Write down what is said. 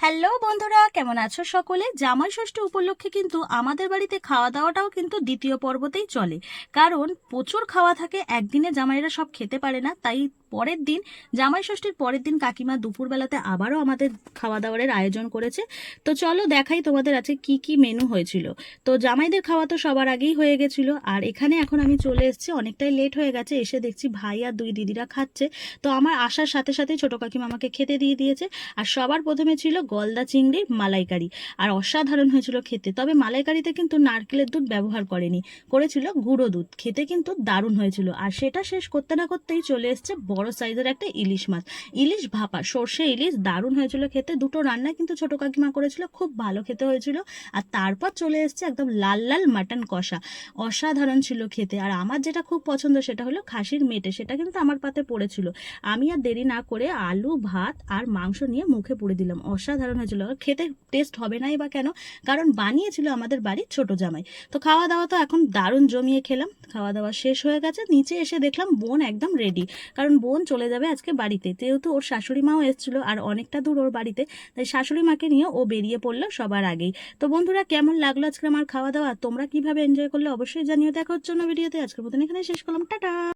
Hello বন্ধুরা, কেমন আছো সকলে? জামাই ষষ্ঠী উপলক্ষে কিন্তু আমাদের বাড়িতে খাওয়া দাওয়াটাও কিন্তু দ্বিতীয় পর্বতেই চলে। কারণ প্রচুর খাওয়া থাকে, একদিনে জামাইরা সব খেতে পারে না, তাই পরের দিন, জামাই ষষ্ঠীর পরের দিন কাকিমা দুপুরবেলাতে আবারও আমাদের খাওয়া দাওয়ারের আয়োজন করেছে। তো চলো দেখাই তোমাদের আজকে কি কি মেনু হয়েছিল। তো জামাইদের খাওয়া তো সবার আগেই হয়ে গেছিল, আর এখানে এখন আমি চলে এসেছি, অনেকটাই লেট হয়ে গেছে, এসে দেখছি ভাই আর দুই দিদিরা খাচ্ছে। তো আমার আসার সাথে সাথে ছোট কাকিমা আমাকে খেতে দিয়ে দিয়েছে। আর সবার প্রথমে ছিল গলদা চিংড়ির মালাইকারি, আর অসাধারণ হয়েছিল খেতে। তবে মালাইকারিতে কিন্তু নারকেলের দুধ ব্যবহার করেনি, করেছিল গুঁড়ো দুধ। খেতে কিন্তু দারুণ হয়েছিল। আর সেটা শেষ করতে না করতেই চলে এসছে বড় সাইজের একটা ইলিশ মাছ, ইলিশ ভাপা, সর্ষে ইলিশ, দারুণ হয়েছিল খেতে। দুটো রান্না কিন্তু ছোট কাকিমা করেছিল, খুব ভালো খেতে হয়েছিল। আর তারপর চলে এসছে একদম লাল লাল মাটন কষা, অসাধারণ ছিল খেতে। আর আমার যেটা খুব পছন্দ সেটা হলো খাসির মেটে, সেটা কিন্তু আমার পাতে পড়েছিল। আমি আর দেরি না করে আলু ভাত আর মাংস নিয়ে মুখে পুরে দিলাম, অসাধারণ হয়েছিল। খেতে টেস্ট হবে নাই বা কেন, কারণ বানিয়েছিল আমাদের বাড়ির ছোট জামাই। তো খাওয়া দাওয়া তো এখন দারুণ জমিয়ে খেলাম, খাওয়া দাওয়া শেষ হয়ে গেছে। নিচে এসে দেখলাম বোন একদম রেডি, কারণ বোন চলে যাবে আজকে বাড়িতে, যেহেতু ওর শাশুড়ি মাও এসেছিল আর অনেকটা দূর ওর বাড়িতে, তাই শাশুড়ি মাকে নিয়ে ও বেরিয়ে পড়লো সবার আগেই। তো বন্ধুরা, কেমন লাগলো আজকে আমার খাওয়া দাওয়া? তোমরা কিভাবে এনজয় করলে অবশ্যই জানিও। দেখা হচ্ছে অন্য ভিডিওতে, আজকের মতন এখানে শেষ করলাম, টাটা।